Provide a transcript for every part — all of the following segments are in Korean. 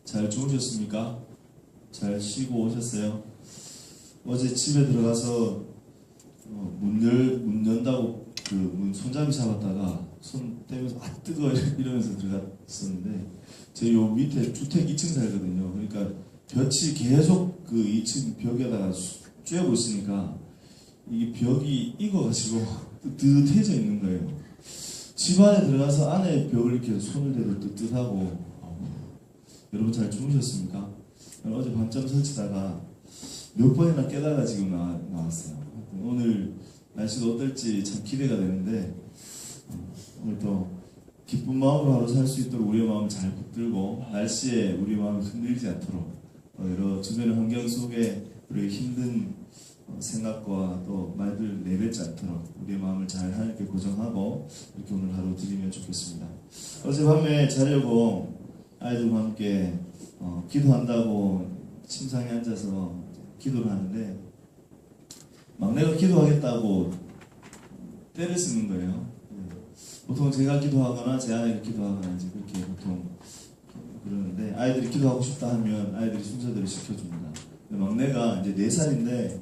잘 주무셨습니까? 잘 쉬고 오셨어요? 어제 집에 들어가서 문 연다고 그 문 손잡이 잡았다가 손 떼면서 아 뜨거워 이러면서 들어갔었는데 제 요 밑에 주택 2층 살거든요. 그러니까 볕이 계속 그 2층 벽에다가 쬐고 있으니까 이 벽이 익어가지고 뜨뜻해져 있는 거예요. 집 안에 들어가서 안에 벽을 이렇게 손을 대도 뜨뜻하고 여러분 잘 주무셨습니까? 어제 밤잠 설치다가 몇 번이나 깨다가 지금 나왔어요. 오늘 날씨가 어떨지 참 기대가 되는데 오늘 또 기쁜 마음으로 하루 살 수 있도록 우리의 마음을 잘 붙들고 날씨에 우리 마음이 흔들리지 않도록 여러 주변의 환경 속에 우리의 힘든 생각과 또 말들 내뱉지 않도록 우리의 마음을 잘 하나님께 고정하고 이렇게 오늘 하루 드리면 좋겠습니다. 어젯밤에 자려고 아이들과 함께 기도한다고 침상에 앉아서 기도를 하는데 막내가 기도하겠다고 때를 쓰는 거예요. 보통 제가 기도하거나 제 아내가 기도하거나 이제 그렇게 보통 그러는데 아이들이 기도하고 싶다 하면 아이들이 순서대로 시켜줍니다. 근데 막내가 이제 4살인데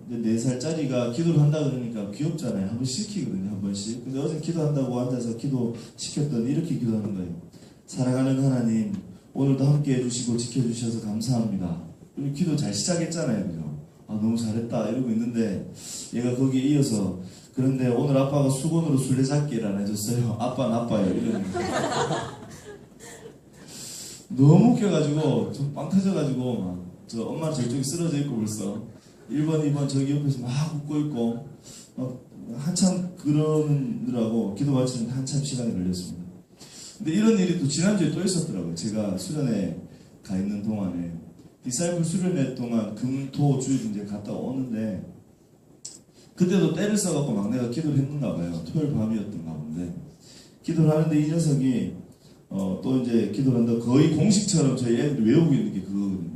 이제 4살짜리가 기도를 한다 그러니까 귀엽잖아요. 한 번씩 시키거든요. 한 번씩. 근데 어제 기도한다고 앉아서 기도 시켰더니 이렇게 기도하는 거예요. 사랑하는 하나님, 오늘도 함께 해주시고 지켜주셔서 감사합니다. 우리 기도 잘 시작했잖아요. 그죠? 아, 너무 잘했다. 이러고 있는데, 얘가 거기에 이어서, 그런데 오늘 아빠가 수건으로 술래잡기를 안 해줬어요. 아빠는 아빠예요. 이러는 거예요. 너무 웃겨가지고, 좀 빵 터져가지고, 저 엄마 저쪽에 쓰러져 있고 벌써, 1번, 2번 저기 옆에서 막 웃고 있고, 한참 그러느라고 기도 마치는데 한참 시간이 걸렸습니다. 근데 이런 일이 또 지난주에 또 있었더라고요. 제가 수련회 가 있는 동안에 디사이플 수련회 동안 금, 토, 주 이제 갔다 오는데 그때도 때를 써갖고 막내가 기도를 했는가 봐요. 토요일 밤이었던가 본데 기도를 하는데 이 녀석이 또 이제 기도를 한다 거의 공식처럼 저희 애들이 외우고 있는 게 그거거든요.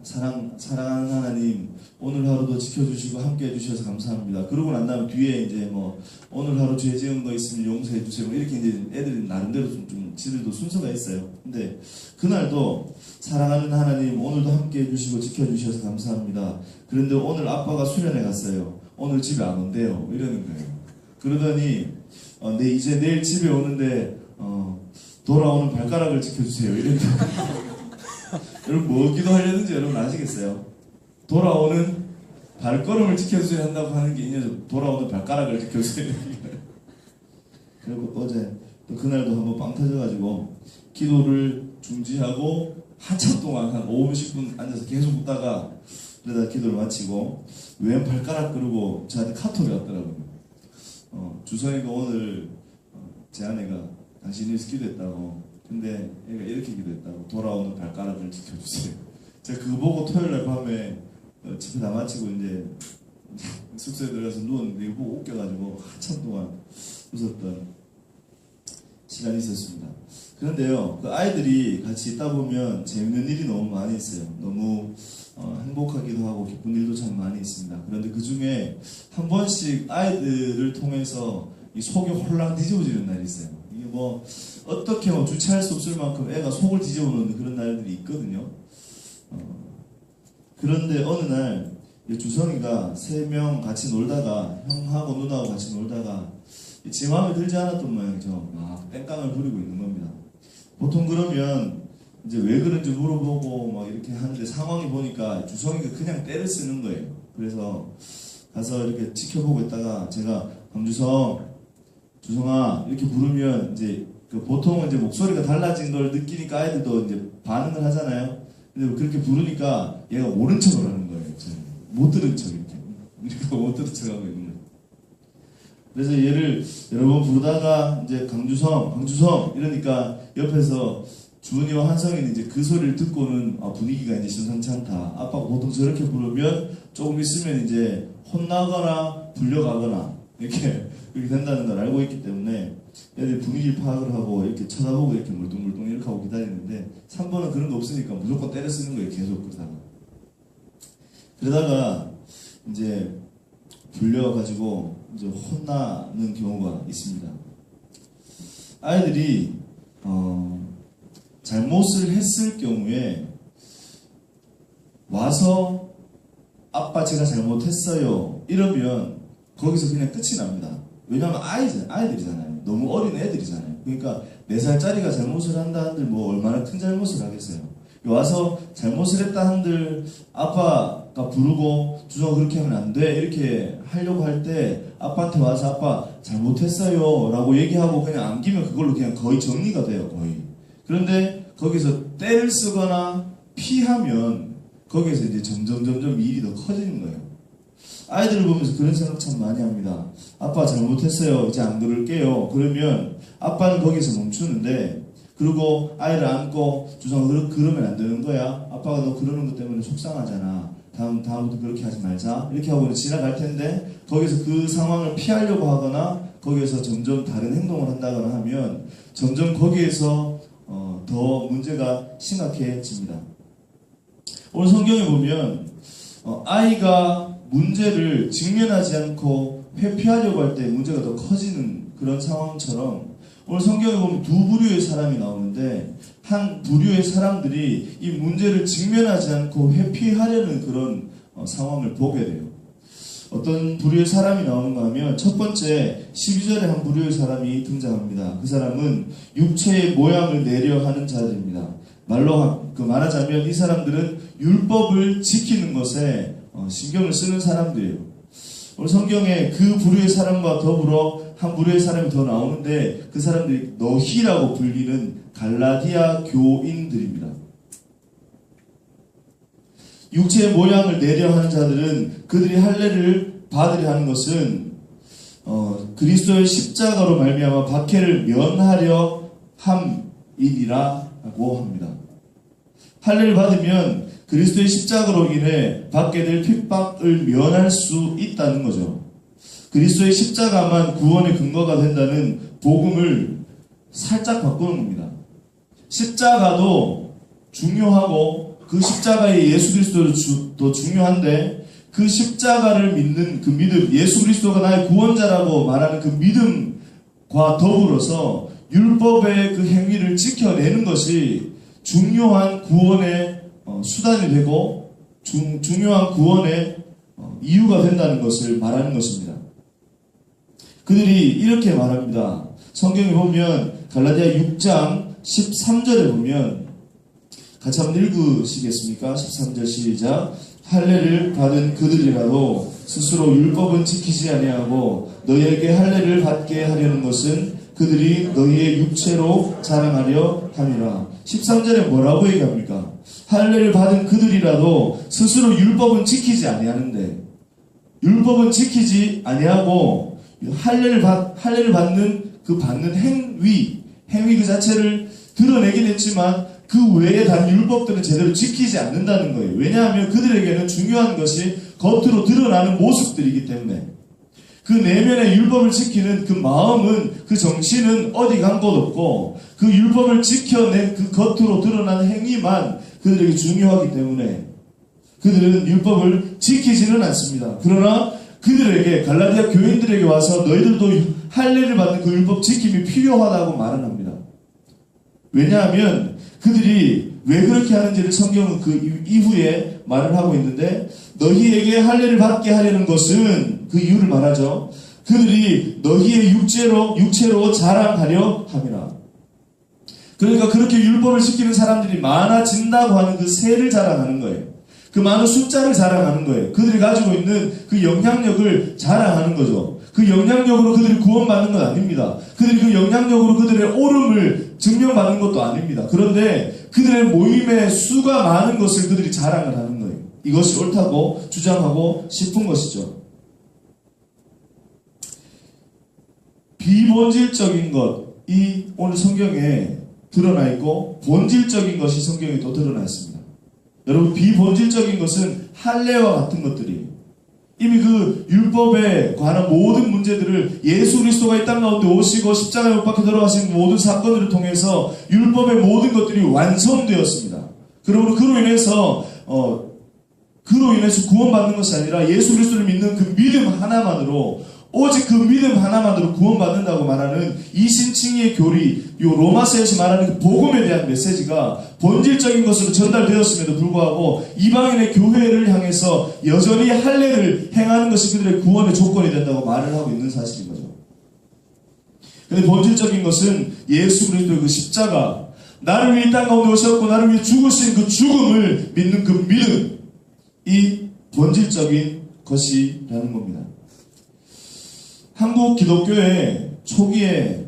사랑하는 하나님, 오늘 하루도 지켜주시고 함께 해주셔서 감사합니다. 그러고 난 다음에 뒤에 이제 뭐 오늘 하루 죄 지은 거 있으면 용서해 주세요. 이렇게 이제 애들이 나름대로 좀 지들도 순서가 있어요. 근데 그날도 사랑하는 하나님, 오늘도 함께 해주시고 지켜주셔서 감사합니다. 그런데 오늘 아빠가 수련회 갔어요. 오늘 집에 안 온대요. 이러는 거예요. 그러더니 이제 내일 집에 오는데 돌아오는 발가락을 지켜주세요. 이러는 거예요. 여러분 뭐 기도하려는지 여러분 아시겠어요? 돌아오는 발걸음을 지켜주셔야 한다고 하는 게 이 녀석 돌아오는 발가락을 지켜주세요. 그리고 어제 또 그날도 한번 빵 터져가지고 기도를 중지하고 한참 동안 한 5분 10분 앉아서 계속 웃다가 그러다 기도를 마치고 왼 발가락 그러고 저한테 카톡이 왔더라고요. 주성이가 오늘 제 아내가 당신이 위해서 기도했다고. 근데 얘가 이렇게 기도했다고. 돌아오는 발가락을 지켜주세요. 제가 그거 보고 토요일날 밤에 집에 다 마치고 이제 숙소에 들어가서 누웠는데 이거 보고 웃겨가지고 한참 동안 웃었던 시간이 있었습니다. 그런데요, 그 아이들이 같이 있다 보면 재밌는 일이 너무 많이 있어요. 너무 행복하기도 하고 기쁜 일도 참 많이 있습니다. 그런데 그 중에 한 번씩 아이들을 통해서 이 속이 홀랑 뒤집어지는 날이 있어요. 이게 뭐 어떻게 뭐 주체할 수 없을 만큼 애가 속을 뒤집어 놓는 그런 날들이 있거든요. 그런데 어느 날 주성이가 3명 같이 놀다가 형하고 누나하고 같이 놀다가 제 마음에 들지 않았던 모양이죠. 막 땡깡을 부리고 있는 겁니다. 보통 그러면 이제 왜 그런지 물어보고 막 이렇게 하는데 상황이 보니까 주성이가 그냥 때를 쓰는 거예요. 그래서 가서 이렇게 지켜보고 있다가 제가 주성아 이렇게 부르면 이제 보통은 이제 목소리가 달라진 걸 느끼니까 아이들도 이제 반응을 하잖아요. 근데 그렇게 부르니까 얘가 모른 척을 하는 거예요. 못 들은 척 이렇게. 못 들은 척 하고 있는 거예요. 그래서 얘를 여러 번 부르다가 이제 강주성 이러니까 옆에서 주은이와 한성이는 이제 그 소리를 듣고는 분위기가 이제 심상치 않다. 아빠가 보통 저렇게 부르면 조금 있으면 이제 혼나거나 불려가거나 이렇게 된다는 걸 알고 있기 때문에 애들이 분위기 파악을 하고 이렇게 쳐다보고 이렇게 물뚱물뚱 이렇게 하고 기다리는데 3번은 그런 거 없으니까 무조건 때려 쓰는 거예요. 계속 그러다가 이제 불려가지고 이제 혼나는 경우가 있습니다. 아이들이 잘못을 했을 경우에 와서 아빠 제가 잘못했어요 이러면 거기서 그냥 끝이 납니다. 왜냐하면 아이들이잖아요. 너무 어린 애들이잖아요. 그러니까 4살짜리가 잘못을 한다 한들 뭐 얼마나 큰 잘못을 하겠어요. 와서 잘못을 했다 한들 아빠가 부르고 주정아 그렇게 하면 안 돼 이렇게 하려고 할 때 아빠한테 와서 아빠 잘못했어요 라고 얘기하고 그냥 안기면 그걸로 그냥 거의 정리가 돼요. 거의. 그런데 거기서 떼를 쓰거나 피하면 거기에서 이제 점점 일이 더 커지는 거예요. 아이들을 보면서 그런 생각 참 많이 합니다. 아빠 잘못했어요. 이제 안 그럴게요. 그러면 아빠는 거기서 멈추는데 그리고 아이를 안고 주정아 그러면 안 되는 거야. 아빠가 너 그러는 것 때문에 속상하잖아. 다음부터 그렇게 하지 말자. 이렇게 하고 지나갈 텐데 거기서 그 상황을 피하려고 하거나 거기에서 점점 다른 행동을 한다거나 하면 점점 거기에서 더 문제가 심각해집니다. 오늘 성경에 보면 아이가 문제를 직면하지 않고 회피하려고 할 때 문제가 더 커지는 그런 상황처럼 오늘 성경에 보면 두 부류의 사람이 나오는데 한 부류의 사람들이 이 문제를 직면하지 않고 회피하려는 그런 상황을 보게 돼요. 어떤 부류의 사람이 나오는가 하면 첫 번째 12절에 한 부류의 사람이 등장합니다. 그 사람은 육체의 모양을 내려 하는 자들입니다. 말하자면 이 사람들은 율법을 지키는 것에 신경을 쓰는 사람들이에요. 오늘 성경에 그 부류의 사람과 더불어 한 부류의 사람이 더 나오는데 그 사람들이 너희라고 불리는 갈라디아 교인들입니다. 육체의 모양을 내려 하는 자들은 그들이 할례를 받으려 하는 것은 그리스도의 십자가로 말미암아 박해를 면하려 함이니라고 합니다. 할례를 받으면 그리스도의 십자가로 인해 받게 될 핍박을 면할 수 있다는 거죠. 그리스도의 십자가만 구원의 근거가 된다는 복음을 살짝 바꾸는 겁니다. 십자가도 중요하고 그 십자가의 예수 그리스도도 중요한데 그 십자가를 믿는 그 믿음, 예수 그리스도가 나의 구원자라고 말하는 그 믿음과 더불어서 율법의 그 행위를 지켜내는 것이 중요한 구원의 수단이 되고 중요한 구원의 이유가 된다는 것을 말하는 것입니다. 그들이 이렇게 말합니다. 성경에 보면 갈라디아 6장 13절에 보면 같이 한번 읽으시겠습니까? 13절 시작. 할례를 받은 그들이라도 스스로 율법은 지키지 아니하고 너희에게 할례를 받게 하려는 것은 그들이 너희의 육체로 자랑하려 함이라. 13절에 뭐라고 얘기합니까? 할례를 받은 그들이라도 스스로 율법은 지키지 아니하는데 율법은 지키지 아니하고 할례를 받는 그 받는 행위 그 자체를 드러내긴 했지만 그 외에 다른 율법들은 제대로 지키지 않는다는 거예요. 왜냐하면 그들에게는 중요한 것이 겉으로 드러나는 모습들이기 때문에 그 내면의 율법을 지키는 그 마음은 그 정신은 어디 간 곳 없고 그 율법을 지켜낸 그 겉으로 드러나는 행위만 그들에게 중요하기 때문에 그들은 율법을 지키지는 않습니다. 그러나 그들에게 갈라디아 교인들에게 와서 너희들도 할례를 받는 그 율법 지킴이 필요하다고 말을 합니다. 왜냐하면 그들이 왜 그렇게 하는지를 성경은 그 이후에 말을 하고 있는데 너희에게 할례를 받게 하려는 것은 그 이유를 말하죠. 그들이 너희의 육체로 자랑하려 함이라. 그러니까 그렇게 율법을 지키는 사람들이 많아진다고 하는 그 세를 자랑하는 거예요. 그 많은 숫자를 자랑하는 거예요. 그들이 가지고 있는 그 영향력을 자랑하는 거죠. 그 영향력으로 그들이 구원받는 건 아닙니다. 그들이 그 영향력으로 그들의 옳음을 증명받는 것도 아닙니다. 그런데 그들의 모임의 수가 많은 것을 그들이 자랑을 하는 거예요. 이것이 옳다고 주장하고 싶은 것이죠. 비본질적인 것이 오늘 성경에 드러나 있고 본질적인 것이 성경에 또 드러나 있습니다. 여러분, 비본질적인 것은 할례와 같은 것들이 이미 그 율법에 관한 모든 문제들을 예수 그리스도가 이 땅 가운데 오시고 십자가에 못 박혀 돌아가신 모든 사건들을 통해서 율법의 모든 것들이 완성되었습니다. 그러므로 그로 인해서 구원받는 것이 아니라 예수 그리스도를 믿는 그 믿음 하나만으로 오직 그 믿음 하나만으로 구원받는다고 말하는 이신칭의 교리, 요 로마서에서 말하는 그 복음에 대한 메시지가 본질적인 것으로 전달되었음에도 불구하고 이방인의 교회를 향해서 여전히 할례를 행하는 것이 그들의 구원의 조건이 된다고 말을 하고 있는 사실인 거죠. 그런데 본질적인 것은 예수 그리스도의 그 십자가, 나를 위해 이 땅 가운데 오셨고 나를 위해 죽으신 그 죽음을 믿는 그 믿음, 이 본질적인 것이라는 겁니다. 한국 기독교의 초기에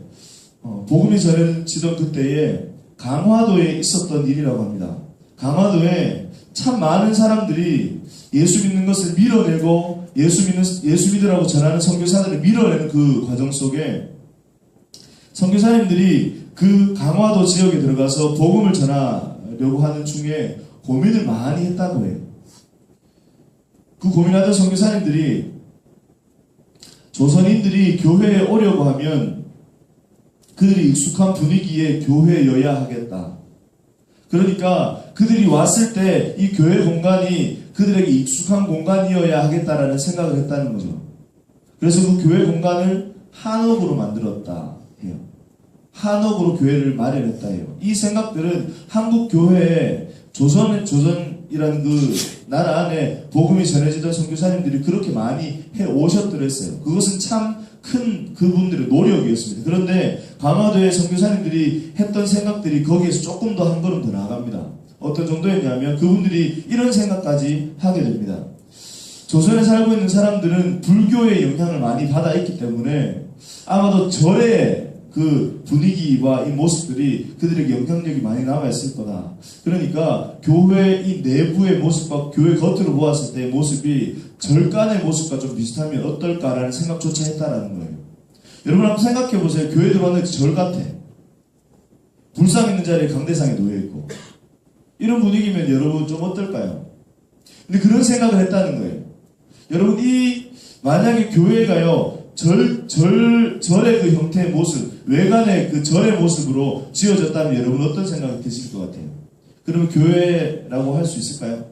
복음이 전해지던 그때에 강화도에 있었던 일이라고 합니다. 강화도에 참 많은 사람들이 예수 믿는 것을 밀어내고 예수 믿으라고 전하는 선교사들을 밀어내는 그 과정 속에 선교사님들이 그 강화도 지역에 들어가서 복음을 전하려고 하는 중에 고민을 많이 했다고 해요. 그 고민하던 선교사님들이 조선인들이 교회에 오려고 하면 그들이 익숙한 분위기에 교회여야 하겠다. 그러니까 그들이 왔을 때 이 교회 공간이 그들에게 익숙한 공간이어야 하겠다라는 생각을 했다는 거죠. 그래서 그 교회 공간을 한옥으로 만들었다 해요. 한옥으로 교회를 마련했다 해요. 이 생각들은 한국 교회에 조선이라는 그 나라 안에 복음이 전해지던 선교사님들이 그렇게 많이 해 오셨더랬어요. 그것은 참 큰 그분들의 노력이었습니다. 그런데 강화도의 선교사님들이 했던 생각들이 거기에서 조금 더 한 걸음 더 나아갑니다. 어떤 정도였냐면 그분들이 이런 생각까지 하게 됩니다. 조선에 살고 있는 사람들은 불교의 영향을 많이 받아 있기 때문에 아마도 절의 그 분위기와 이 모습들이 그들에게 영향력이 많이 남아있을 거다. 그러니까 교회 이 내부의 모습과 교회 겉으로 보았을 때의 모습이 절간의 모습과 좀 비슷하면 어떨까라는 생각조차 했다라는 거예요. 여러분 한번 생각해보세요. 교회 들어왔는데 절 같아. 불상 있는 자리에 강대상에 놓여있고 이런 분위기면 여러분 좀 어떨까요? 근데 그런 생각을 했다는 거예요. 여러분 만약에 교회가요 절의 그 형태의 모습, 외관의 그 절의 모습으로 지어졌다면 여러분 어떤 생각이 드실 것 같아요? 그러면 교회라고 할 수 있을까요?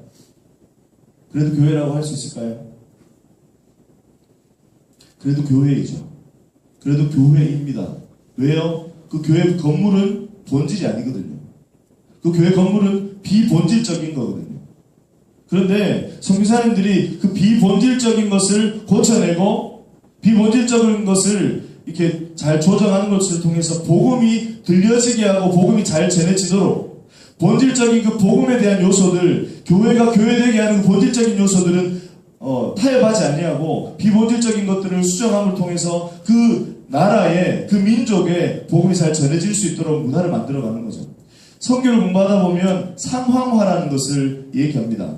그래도 교회라고 할 수 있을까요? 그래도 교회이죠. 그래도 교회입니다. 왜요? 그 교회 건물은 본질이 아니거든요. 그 교회 건물은 비본질적인 거거든요. 그런데 선교사님들이 그 비본질적인 것을 고쳐내고 비본질적인 것을 이렇게 잘 조정하는 것을 통해서 복음이 들려지게 하고 복음이 잘 전해지도록 본질적인 그 복음에 대한 요소들, 교회가 교회되게 하는 그 본질적인 요소들은 타협하지 아니하고 비본질적인 것들을 수정함을 통해서 그 나라에 그 민족에 복음이 잘 전해질 수 있도록 문화를 만들어가는 거죠. 성경을 공부하다 보면 상황화라는 것을 얘기합니다.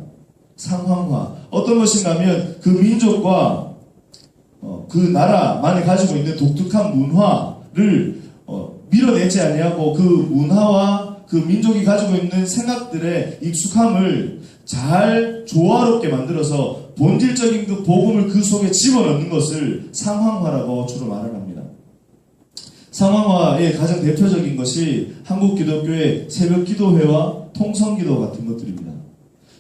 상황화. 어떤 것인가 하면 그 민족과 그 나라만이 가지고 있는 독특한 문화를 밀어내지 아니하고 그 문화와 그 민족이 가지고 있는 생각들의 익숙함을 잘 조화롭게 만들어서 본질적인 그 복음을 그 속에 집어넣는 것을 상황화라고 주로 말을 합니다. 상황화의 가장 대표적인 것이 한국 기독교의 새벽 기도회와 통성기도 같은 것들입니다.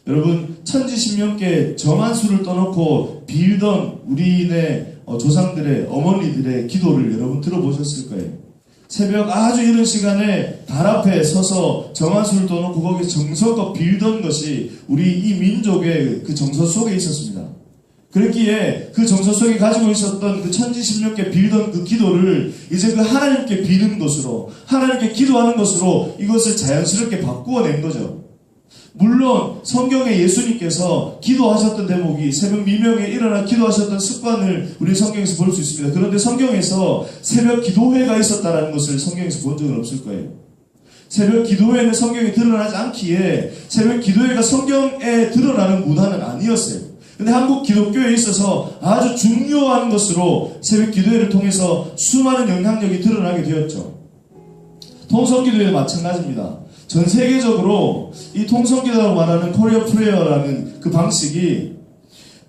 여러분 천지신명께 정한 수를 떠놓고 빌던 우리네 조상들의 어머니들의 기도를 여러분 들어보셨을 거예요. 새벽 아주 이른 시간에 달 앞에 서서 정한 수를 떠놓고 거기에 정성껏 빌던 것이 우리 이 민족의 그 정서 속에 있었습니다. 그랬기에 그 정서 속에 가지고 있었던 그 천지신명께 빌던 그 기도를 이제 그 하나님께 비는 것으로 하나님께 기도하는 것으로 이것을 자연스럽게 바꾸어낸 거죠. 물론 성경에 예수님께서 기도하셨던 대목이 새벽 미명에 일어나 기도하셨던 습관을 우리 성경에서 볼 수 있습니다. 그런데 성경에서 새벽 기도회가 있었다는 것을 성경에서 본 적은 없을 거예요. 새벽 기도회는 성경에 드러나지 않기에 새벽 기도회가 성경에 드러나는 문화는 아니었어요. 근데 한국 기독교에 있어서 아주 중요한 것으로 새벽 기도회를 통해서 수많은 영향력이 드러나게 되었죠. 통성기도회도 마찬가지입니다. 전 세계적으로 이 통성기도라고 말하는 코리아 프레어라는 그 방식이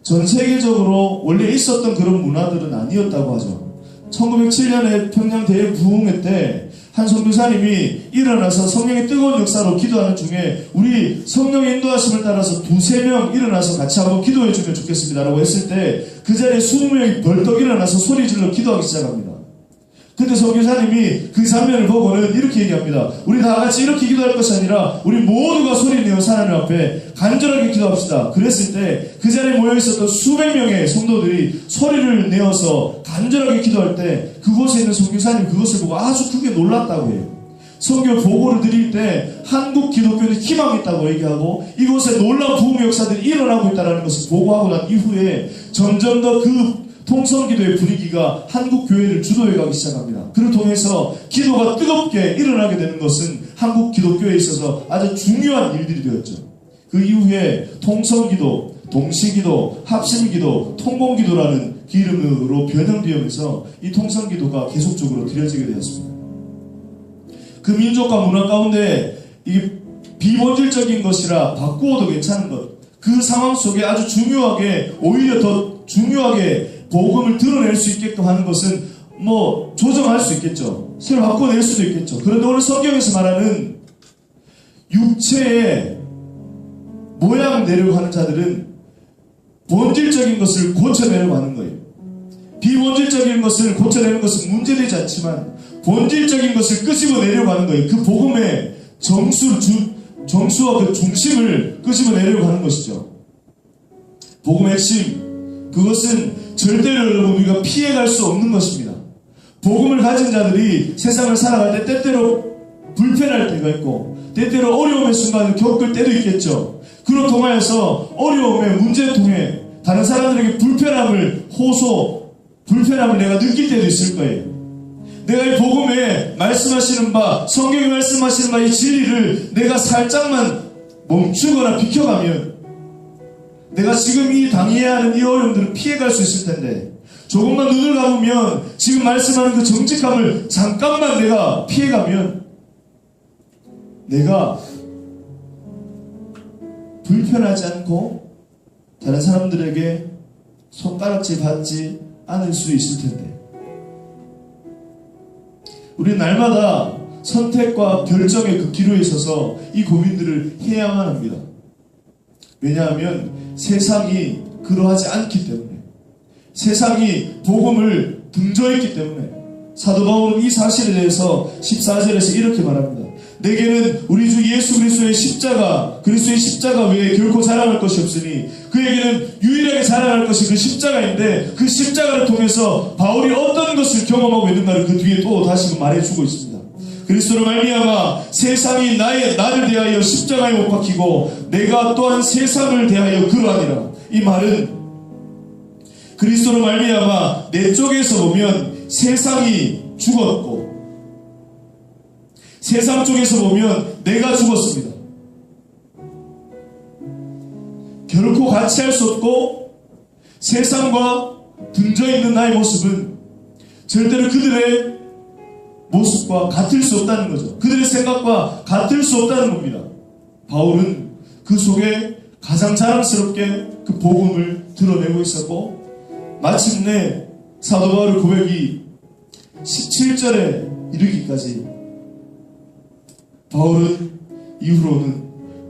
전 세계적으로 원래 있었던 그런 문화들은 아니었다고 하죠. 1907년에 평양 대부흥회 때 한 선교사님이 일어나서 성령의 뜨거운 역사로 기도하는 중에 우리 성령의 인도하심을 따라서 2-3명 일어나서 같이 한번 기도해 주면 좋겠습니다 라고 했을 때 그 자리에 20명이 벌떡 일어나서 소리 질러 기도하기 시작합니다. 근데 선교사님이 그 장면을 보고는 이렇게 얘기합니다. 우리 다 같이 이렇게 기도할 것이 아니라 우리 모두가 소리내어 하나님 앞에 간절하게 기도합시다. 그랬을 때 그 자리에 모여있었던 수백 명의 성도들이 소리를 내어서 간절하게 기도할 때 그곳에 있는 선교사님 그것을 보고 아주 크게 놀랐다고 해요. 선교 보고를 드릴 때 한국 기독교는 희망이 있다고 얘기하고 이곳에 놀라운 부흥 역사들이 일어나고 있다는 것을 보고하고 난 이후에 점점 더 그 통성기도의 분위기가 한국 교회를 주도해 가기 시작합니다. 그를 통해서 기도가 뜨겁게 일어나게 되는 것은 한국 기독교에 있어서 아주 중요한 일들이 되었죠. 그 이후에 통성기도, 동시기도, 합심기도, 통공기도라는 이름으로 변형되면서 이 통성기도가 계속적으로 드려지게 되었습니다. 그 민족과 문화 가운데 이게 비본질적인 것이라 바꾸어도 괜찮은 것, 그 상황 속에 아주 중요하게 오히려 더 중요하게 복음을 드러낼 수 있게끔 하는 것은 뭐 조정할 수 있겠죠. 새로 바꿔낼 수도 있겠죠. 그런데 오늘 성경에서 말하는 육체의 모양 내려고 하는 자들은 본질적인 것을 고쳐내려고 하는 거예요. 비본질적인 것을 고쳐내는 것은 문제되지 않지만 본질적인 것을 끄집어내려고 하는 거예요. 그 복음의 정수와 그 중심을 끄집어내려고 하는 것이죠. 복음의 핵심, 그것은 절대로 여러분 우리가 피해갈 수 없는 것입니다. 복음을 가진 자들이 세상을 살아갈 때 때때로 불편할 때가 있고 때때로 어려움의 순간을 겪을 때도 있겠죠. 그로 통하여서 어려움의 문제를 통해 다른 사람들에게 불편함을 내가 느낄 때도 있을 거예요. 내가 이 복음에 말씀하시는 바, 성경에 말씀하시는 바 이 진리를 내가 살짝만 멈추거나 비켜가면 내가 지금 이 당해야 하는 이 어려움들을 피해갈 수 있을 텐데 조금만 눈을 감으면 지금 말씀하는 그 정직함을 잠깐만 내가 피해가면 내가 불편하지 않고 다른 사람들에게 손가락질 받지 않을 수 있을 텐데 우리는 날마다 선택과 결정의 그 기로에 있어서 이 고민들을 해야만 합니다. 왜냐하면 세상이 그러하지 않기 때문에 세상이 복음을 등져있기 때문에 사도 바울은 이 사실에 대해서 14절에서 이렇게 말합니다. 내게는 우리 주 예수 그리스도의 십자가 외에 결코 자랑할 것이 없으니 그에게는 유일하게 자랑할 것이 그 십자가인데 그 십자가를 통해서 바울이 어떤 것을 경험하고 있는가를 그 뒤에 또 다시 말해주고 있습니다. 그리스도로 말미암아 세상이 나를 대하여 십자가에 못 박히고 내가 또한 세상을 대하여 그러하니라. 이 말은 그리스도로 말미암아 내 쪽에서 보면 세상이 죽었고 세상 쪽에서 보면 내가 죽었습니다. 결코 같이 할 수 없고 세상과 등져있는 나의 모습은 절대로 그들의 모습과 같을 수 없다는 거죠. 그들의 생각과 같을 수 없다는 겁니다. 바울은 그 속에 가장 자랑스럽게 그 복음을 드러내고 있었고 마침내 사도 바울의 고백이 17절에 이르기까지 바울은 이후로는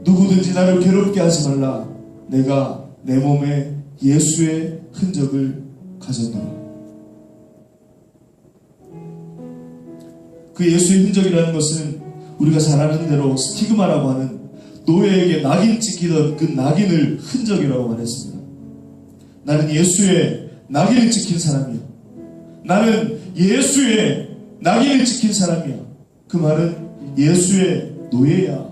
누구든지 나를 괴롭게 하지 말라. 내가 내 몸에 예수의 흔적을 가졌노라. 그 예수의 흔적이라는 것은 우리가 잘 아는 대로 스티그마라고 하는 노예에게 낙인 찍히던 그 낙인을 흔적이라고 말했습니다. 나는 예수의 낙인을 찍힌 사람이야. 나는 예수의 낙인을 찍힌 사람이야. 그 말은 예수의 노예야.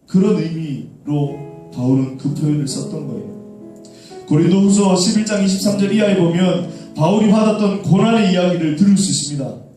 그런 의미로 바울은 그 표현을 썼던 거예요. 고린도후서 11장 23절 이하에 보면 바울이 받았던 고난의 이야기를 들을 수 있습니다.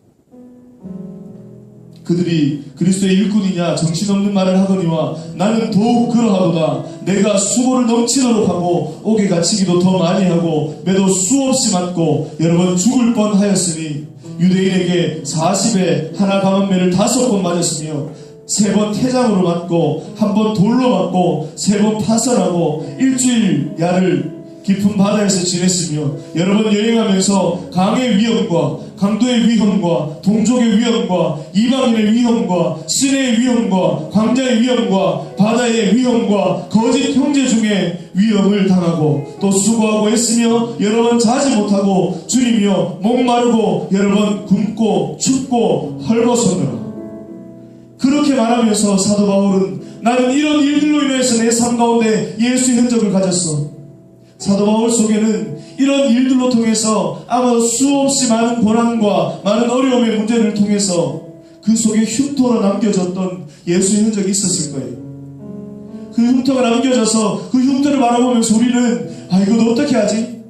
그들이 그리스도의 일꾼이냐 정신없는 말을 하거니와 나는 더욱 그러하도다. 내가 수고를 넘치도록 하고 옥에 갇히기도 더 많이 하고 매도 수없이 맞고 여러 번 죽을 뻔하였으니 유대인에게 40에 하나 감은매를 5번 맞았으며 3번 태장으로 맞고 1번 돌로 맞고 3번 파설하고 일주일 야를 깊은 바다에서 지냈으며 여러 번 여행하면서 강의 위험과 강도의 위험과 동족의 위험과 이방인의 위험과 시내의 위험과 광야의 위험과 바다의 위험과 거짓 형제 중에 위험을 당하고 또 수고하고 했으며 여러 번 자지 못하고 줄이며 목마르고 여러 번 굶고 춥고 헐벗었노라. 그렇게 말하면서 사도 바울은 나는 이런 일들로 인해서 내 삶 가운데 예수의 흔적을 가졌어. 사도 바울 속에는 이런 일들로 통해서 아마도 수없이 많은 고난과 많은 어려움의 문제를 통해서 그 속에 흉터로 남겨졌던 예수의 흔적이 있었을 거예요. 그 흉터가 남겨져서 그 흉터를 바라보면서 우리는 이거 어떻게 하지?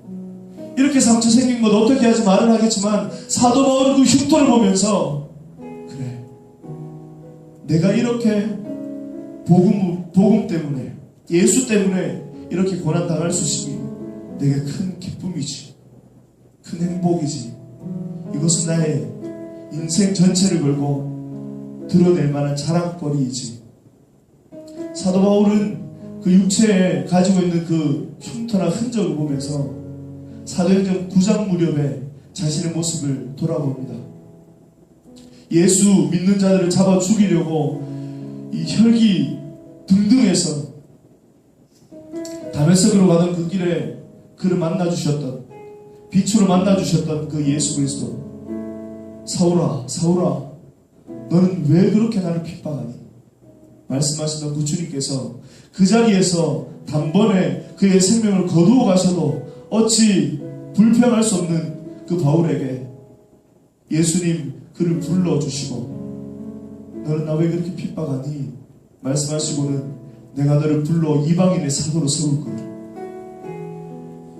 이렇게 상처 생긴 것 어떻게 하지? 말을 하겠지만 사도 바울은 그 흉터를 보면서 그래, 내가 이렇게 복음 때문에 예수 때문에 이렇게 고난당할 수 있으니 내게 큰 기쁨이지, 큰 행복이지. 이것은 나의 인생 전체를 걸고 드러낼 만한 자랑거리이지. 사도 바울은 그 육체에 가지고 있는 그 흉터나 흔적을 보면서 사도행전 9장 무렵에 자신의 모습을 돌아봅니다. 예수 믿는 자들을 잡아 죽이려고 이 혈기 등등해서 다메섹으로 가던 그 길에 그를 만나주셨던, 빛으로 만나주셨던 그 예수 그리스도. 사울아, 사울아, 너는 왜 그렇게 나를 핍박하니? 말씀하시던 그 주님께서 그 자리에서 단번에 그의 생명을 거두어 가셔도 어찌 불평할 수 없는 그 바울에게 예수님 그를 불러주시고 너는 나 왜 그렇게 핍박하니? 말씀하시고는 내가 너를 불러 이방인의 사도로 세울 거야.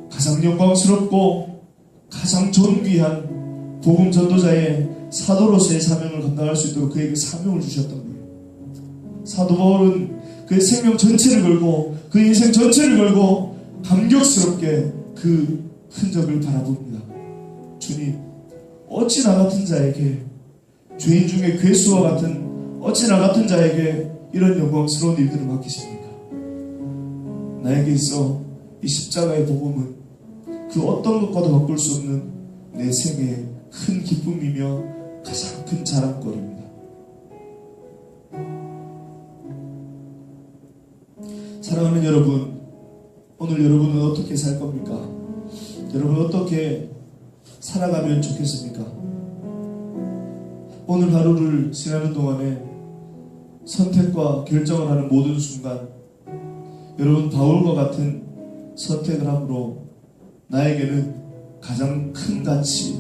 가장 영광스럽고 가장 존귀한 복음 전도자의 사도로서의 사명을 감당할 수 있도록 그에게 사명을 주셨던 거예요. 사도 바울은 그의 생명 전체를 걸고 그 인생 전체를 걸고 감격스럽게 그 흔적을 바라봅니다. 주님, 어찌 나 같은 자에게, 죄인 중에 괴수와 같은 어찌 나 같은 자에게 이런 영광스러운 일들을 맡기십니까? 나에게 있어 이 십자가의 복음은 그 어떤 것과도 바꿀 수 없는 내 생애의 큰 기쁨이며 가장 큰 자랑거리입니다. 사랑하는 여러분, 오늘 여러분은 어떻게 살 겁니까? 여러분 어떻게 살아가면 좋겠습니까? 오늘 하루를 지나는 동안에 선택과 결정을 하는 모든 순간, 여러분 바울과 같은 선택을 함으로 나에게는 가장 큰 가치,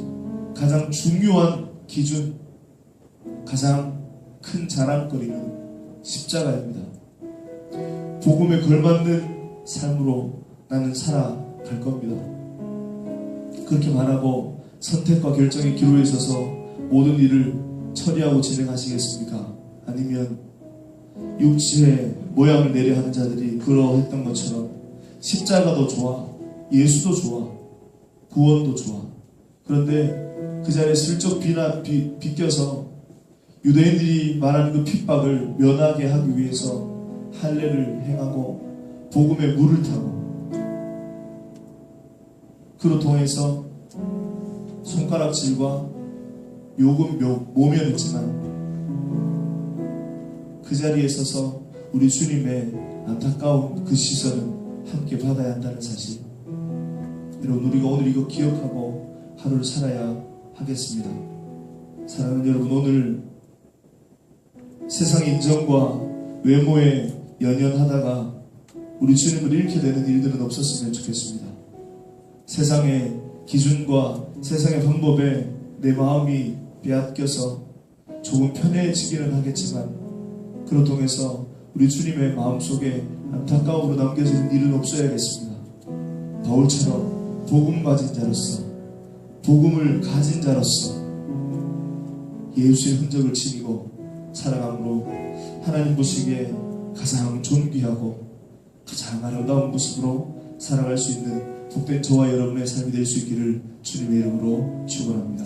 가장 중요한 기준, 가장 큰 자랑거리는 십자가입니다. 복음에 걸맞는 삶으로 나는 살아갈 겁니다. 그렇게 말하고 선택과 결정의 기로에 서서 모든 일을 처리하고 진행하시겠습니까? 아니면 육체의 모양을 내려 하는 자들이 그러했던 것처럼 십자가도 좋아, 예수도 좋아, 구원도 좋아. 그런데 그 자리에 슬쩍 비껴서 유대인들이 말하는 그 핍박을 면하게 하기 위해서 할례를 행하고 복음에 물을 타고 그로 통해서 손가락질과 욕은 모면했지만 그 자리에 서서 우리 주님의 안타까운 그 시선은 함께 받아야 한다는 사실, 여러분 우리가 오늘 이거 기억하고 하루를 살아야 하겠습니다. 사랑하는 여러분, 오늘 세상의 인정과 외모에 연연하다가 우리 주님을 잃게 되는 일들은 없었으면 좋겠습니다. 세상의 기준과 세상의 방법에 내 마음이 빼앗겨서 조금 편해지기는 하겠지만 그로 통해서 우리 주님의 마음속에 안타까움으로 남겨지는 일은 없어야겠습니다. 바울처럼 복음 가진 자로서, 복음을 가진 자로서 예수의 흔적을 지니고 살아감으로 하나님 보시기에 가장 존귀하고 가장 아름다운 모습으로 살아갈 수 있는 복된 저와 여러분의 삶이 될 수 있기를 주님의 이름으로 축원합니다.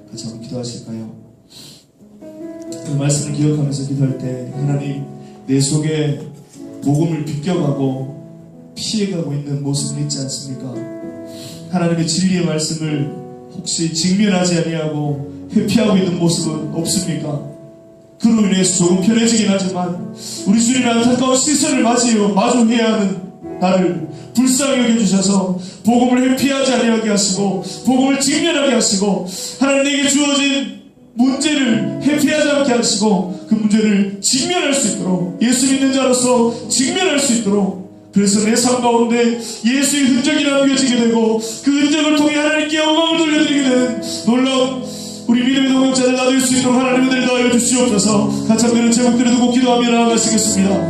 같이 한번 기도하실까요? 그 말씀을 기억하면서 기도할 때 하나님, 내 속에 복음을 비껴가고 피해가고 있는 모습을 있지 않습니까? 하나님의 진리의 말씀을 혹시 직면하지 아니하고 회피하고 있는 모습은 없습니까? 그로 인해서 조금 편해지긴 하지만 우리 주님의 안타까운 시선을 마주해야 하는 나를 불쌍히 여겨주셔서 복음을 회피하지 아니하게 하시고 복음을 직면하게 하시고 하나님에게 주어진 문제를 회피하지 않게 하시고 그 문제를 직면할 수 있도록 예수 믿는 자로서 직면할 수 있도록 그래서 내 삶 가운데 예수의 흔적이 남겨지게 되고 그 흔적을 통해 하나님께 영광을 돌려드리게 되는 놀라운 우리 믿음의 동역자들 나될 수 있도록 하나님 은혜를 더하여 주시옵소서. 같이 한번 제목들을 두고 기도하며 나아가시겠습니다.